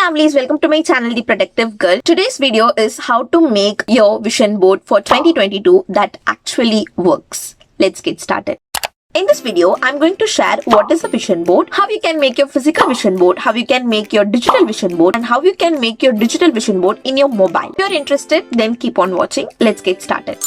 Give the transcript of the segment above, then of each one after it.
Lovelies, welcome to my channel The Productive Girl. Today's video is how to make your vision board for 2022 that actually works. Let's get started. In this video, I'm going to share what is a vision board, how you can make your physical vision board, how you can make your digital vision board, and how you can make your digital vision board in your mobile. If you're interested, then keep on watching. Let's get started.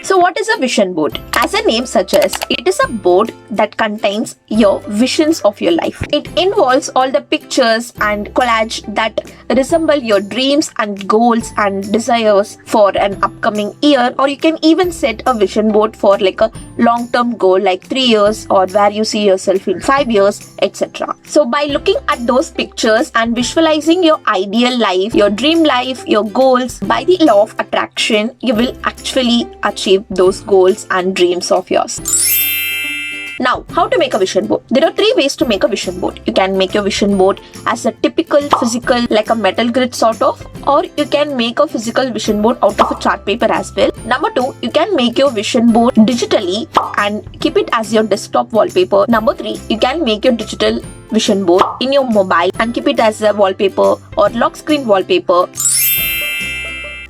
So what is a vision board? As a name suggests, it is a board that contains your visions of your life. It involves all the pictures and collage that resemble your dreams and goals and desires for an upcoming year, or you can even set a vision board for like a long-term goal like 3 years, or where you see yourself in 5 years, etc. So by looking at those pictures and visualizing your ideal life, your dream life, your goals, by the law of attraction, you will actually achieve those goals and dreams of yours. Now, how to make a vision board? There are 3 ways to make a vision board. You can make your vision board as a typical physical, like a metal grid sort of, or you can make a physical vision board out of a chart paper as well. Number 2, you can make your vision board digitally and keep it as your desktop wallpaper. Number 3, you can make your digital vision board in your mobile and keep it as a wallpaper or lock screen wallpaper.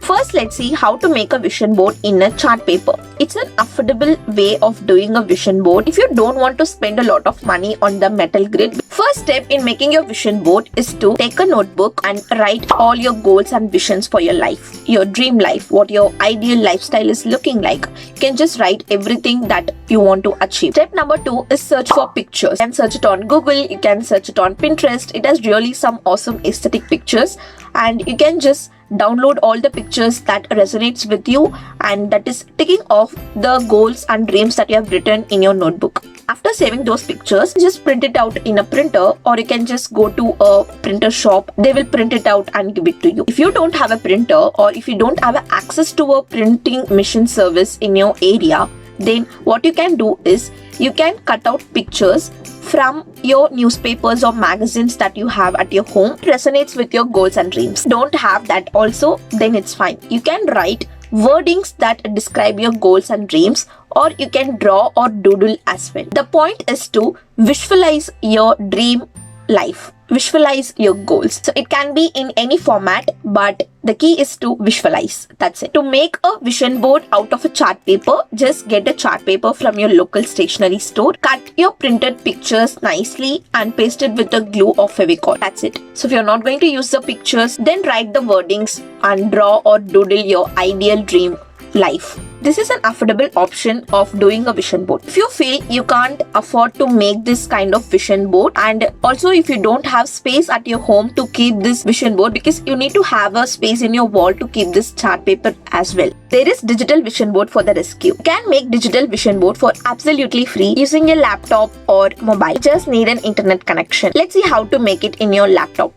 First, let's see how to make a vision board in a chart paper. It's an affordable way of doing a vision board if you don't want to spend a lot of money on the metal grid. First step in making your vision board is to take a notebook and write all your goals and visions for your life, your dream life, what your ideal lifestyle is looking like. You can just write everything that you want to achieve. Step number 2 is search for pictures. You can search it on Google, you can search it on Pinterest. It has really some awesome aesthetic pictures, and you can just download all the pictures that resonates with you and that is ticking off the goals and dreams that you have written in your notebook. After saving those pictures, just print it out in a printer, or you can just go to a printer shop. They will print it out and give it to you. If you don't have a printer, or if you don't have access to a printing machine service in your area, then what you can do is you can cut out pictures from your newspapers or magazines that you have at your home. It resonates with your goals and dreams. Don't have that also, then it's fine. You can write wordings that describe your goals and dreams, or you can draw or doodle as well. The point is to visualize your dream life. Visualize your goals. So it can be in any format, but the key is to visualize. That's it. To make a vision board out of a chart paper, just get a chart paper from your local stationery store. Cut your printed pictures nicely and paste it with a glue or Fevicol. That's it. So if you're not going to use the pictures, then write the wordings and draw or doodle your ideal dream life. This is an affordable option of doing a vision board. If you feel you can't afford to make this kind of vision board, and also if you don't have space at your home to keep this vision board, because you need to have a space in your wall to keep this chart paper as well, there is digital vision board for the rescue. You can make digital vision board for absolutely free using a laptop or mobile. You just need an internet connection. Let's see how to make it in your laptop.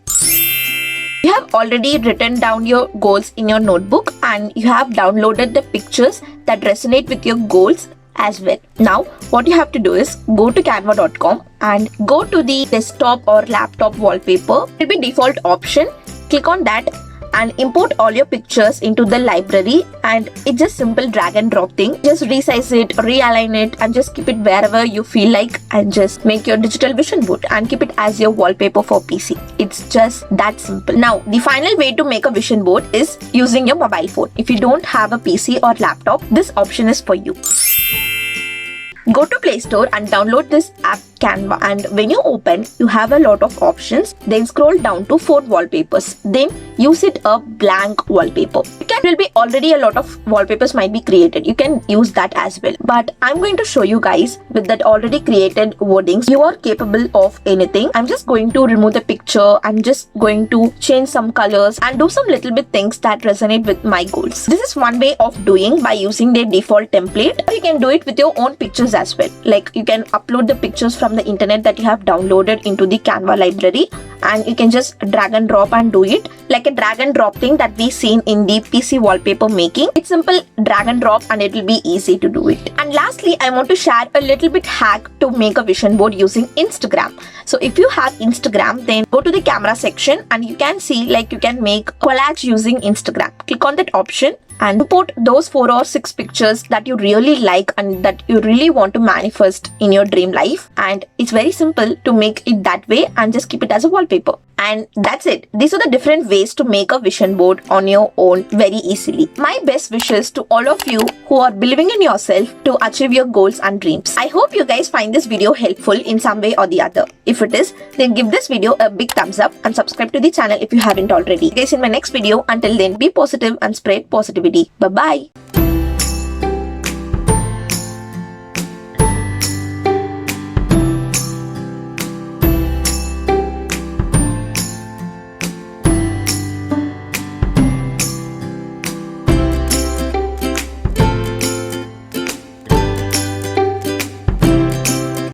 You have already written down your goals in your notebook, and you have downloaded the pictures that resonate with your goals as well. Now, what you have to do is go to canva.com and go to the desktop or laptop wallpaper. It will be default option. Click on that and import all your pictures into the library, and it's just simple drag and drop thing. Just resize it, realign it, and just keep it wherever you feel like, and just make your digital vision board and keep it as your wallpaper for PC. It's just that simple. Now, the final way to make a vision board is using your mobile phone. If you don't have a PC or laptop, this option is for you. Go to Play Store and download this app Canva, and when you open, you have a lot of options. Then scroll down to phone wallpapers. Then use it a blank wallpaper. There will be already a lot of wallpapers might be created. You can use that as well. But I'm going to show you guys with that already created wordings. You are capable of anything. I'm just going to remove the picture. I'm just going to change some colors and do some little bit things that resonate with my goals. This is one way of doing by using their default template. Or you can do it with your own pictures as well. Like you can upload the pictures from the internet that you have downloaded into the Canva library, and you can just drag and drop and do it like a drag and drop thing that we seen in the PC wallpaper making. It's simple drag and drop, and it will be easy to do it. And lastly, I want to share a little bit hack to make a vision board using Instagram. So if you have Instagram, then go to the camera section and you can see like you can make collage using Instagram. Click on that option and import those 4 or 6 pictures that you really like and that you really want to manifest in your dream life. And it's very simple to make it that way and just keep it as a wallpaper. And that's it. These are the different ways to make a vision board on your own very easily. My best wishes to all of you who are believing in yourself to achieve your goals and dreams. I hope you guys find this video helpful in some way or the other. If it is, then give this video a big thumbs up and subscribe to the channel if you haven't already. Guys, in my next video, until then, be positive and spread positivity. Bye bye.